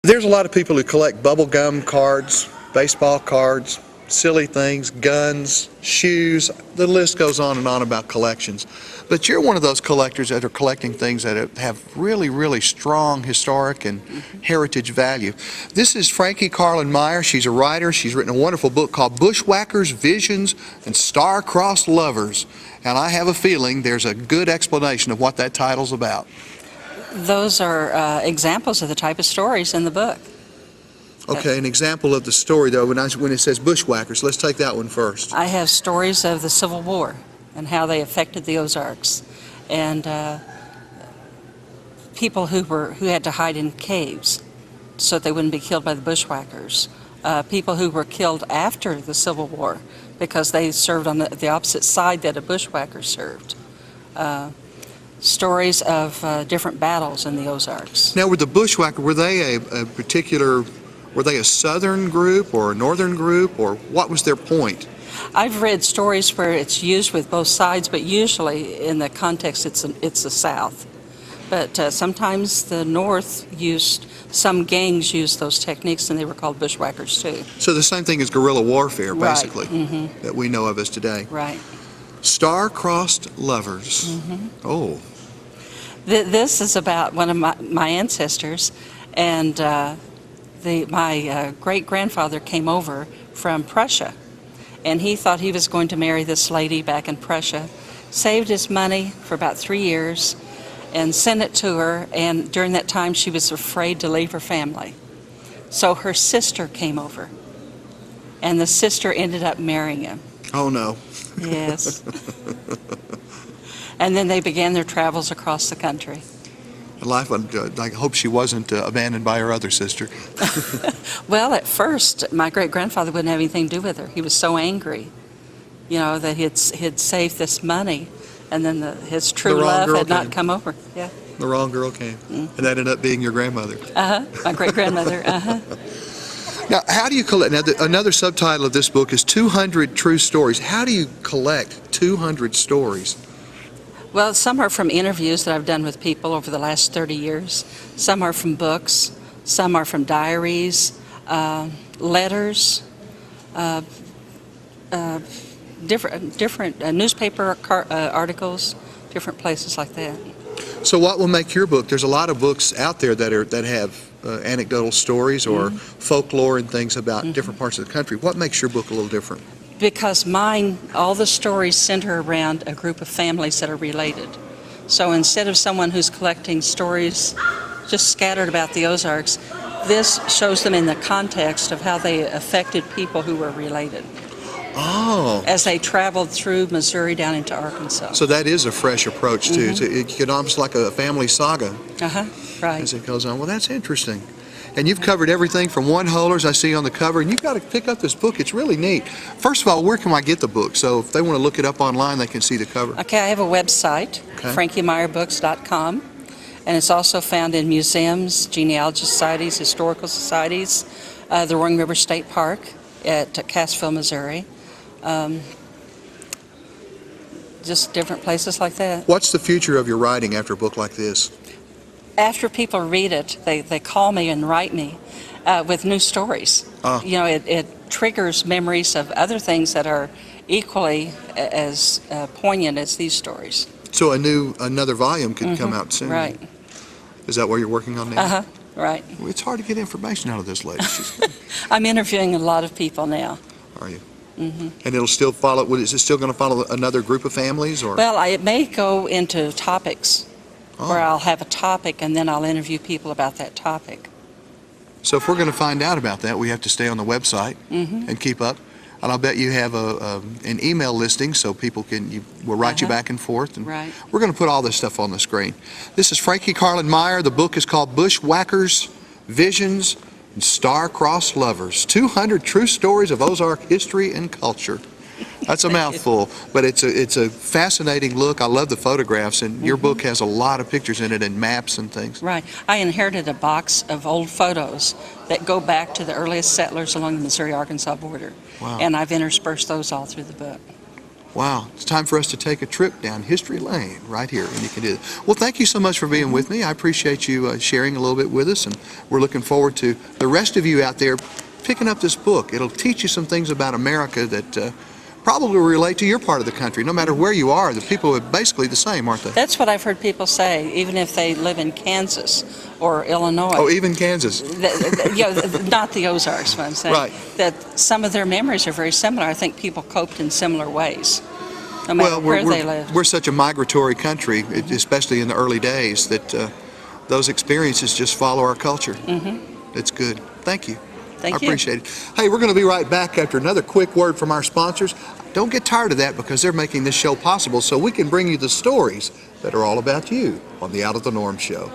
There's a lot of people who collect bubble gum cards, baseball cards, silly things, guns, shoes. The list goes on and on about collections. But you're one of those collectors that are collecting things that have really, really strong historic and heritage value. This is Frankie Carlan Meyer. She's a writer. She's written a wonderful book called Bushwakers, Visions, and Starcrossed Lovers. And I have a feeling there's a good explanation of what that title's about. Those are examples of the type of stories in the book. Okay, an example of the story, though, when it says Bushwhackers, let's take that one first. I have stories of the Civil War and how they affected the Ozarks, and people who had to hide in caves so that they wouldn't be killed by the Bushwhackers. People who were killed after the Civil War because they served on the opposite side that a Bushwhacker served. Stories of different battles in the Ozarks. Now, with the Bushwhacker, were they were they a southern group or a northern group, or what was their point? I've read stories where it's used with both sides, but usually in the context it's the South. But sometimes the North some gangs used those techniques, and they were called Bushwhackers too. So the same thing as guerrilla warfare, basically, right. That we know of as today. Right. Star-crossed lovers. Oh. This is about one of my ancestors, and my great-grandfather came over from Prussia, and he thought he was going to marry this lady back in Prussia, saved his money for about 3 years, and sent it to her, and during that time she was afraid to leave her family. So her sister came over, and the sister ended up marrying him. Oh, no. Yes. And then they began their travels across the country. I hope she wasn't abandoned by her other sister. Well, at first, my great-grandfather wouldn't have anything to do with her. He was so angry, that he'd saved this money, and then his true love had not come over. Yeah. The wrong girl came, and that ended up being your grandmother. My great-grandmother. Now, how do you collect? Now, another subtitle of this book is 200 True Stories. How do you collect 200 stories? Well, some are from interviews that I've done with people over the last 30 years. Some are from books. Some are from diaries, letters, different newspaper articles, different places like that. So what will make your book? There's a lot of books out there that have anecdotal stories or folklore and things about different parts of the country. What makes your book a little different? Because mine, all the stories center around a group of families that are related. So instead of someone who's collecting stories just scattered about the Ozarks, this shows them in the context of how they affected people who were related. Oh. As they traveled through Missouri down into Arkansas. So that is a fresh approach too. It could almost like a family saga. Right. As it goes on. Well, that's interesting. And you've covered everything from one-holers I see on the cover, and you've got to pick up this book. It's really neat. First of all, where can I get the book? So if they want to look it up online, they can see the cover. Okay, I have a website, frankiemeyerBooks.com, and it's also found in museums, genealogy societies, historical societies, the Roaring River State Park at Cassville, Missouri, just different places like that. What's the future of your writing after a book like this? After people read it, they call me and write me with new stories. It triggers memories of other things that are equally as poignant as these stories. So another volume could come out soon. Right. Is that what you're working on now? Right. Well, it's hard to get information out of this lady. I'm interviewing a lot of people now. Are you? And it'll still follow. Is it still going to follow another group of families, or? Well, it may go into topics. Where I'll have a topic and then I'll interview people about that topic. So if we're going to find out about that, we have to stay on the website and keep up. And I'll bet you have an email listing so people will write you back and forth. And we're going to put all this stuff on the screen. This is Frankie Carlan Meyer. The book is called Bushwhackers, Visions, and Star-Crossed Lovers. 200 True Stories of Ozark History and Culture. That's a mouthful, but it's a fascinating look. I love the photographs, and your book has a lot of pictures in it and maps and things. Right. I inherited a box of old photos that go back to the earliest settlers along the Missouri-Arkansas border. Wow. And I've interspersed those all through the book. Wow, it's time for us to take a trip down history lane right here, and you can do that. Well, thank you so much for being with me. I appreciate you sharing a little bit with us, and we're looking forward to the rest of you out there picking up this book. It'll teach you some things about America that probably relate to your part of the country. No matter where you are, the people are basically the same, aren't they? That's what I've heard people say, even if they live in Kansas or Illinois. Oh, even Kansas. Not the Ozarks, what I'm saying. Right. That some of their memories are very similar. I think people coped in similar ways, no matter where they lived. We're such a migratory country, especially in the early days, that those experiences just follow our culture. It's good. Thank you. Thank you. I appreciate it. Hey, we're going to be right back after another quick word from our sponsors. Don't get tired of that, because they're making this show possible so we can bring you the stories that are all about you on the Out of the Norm show.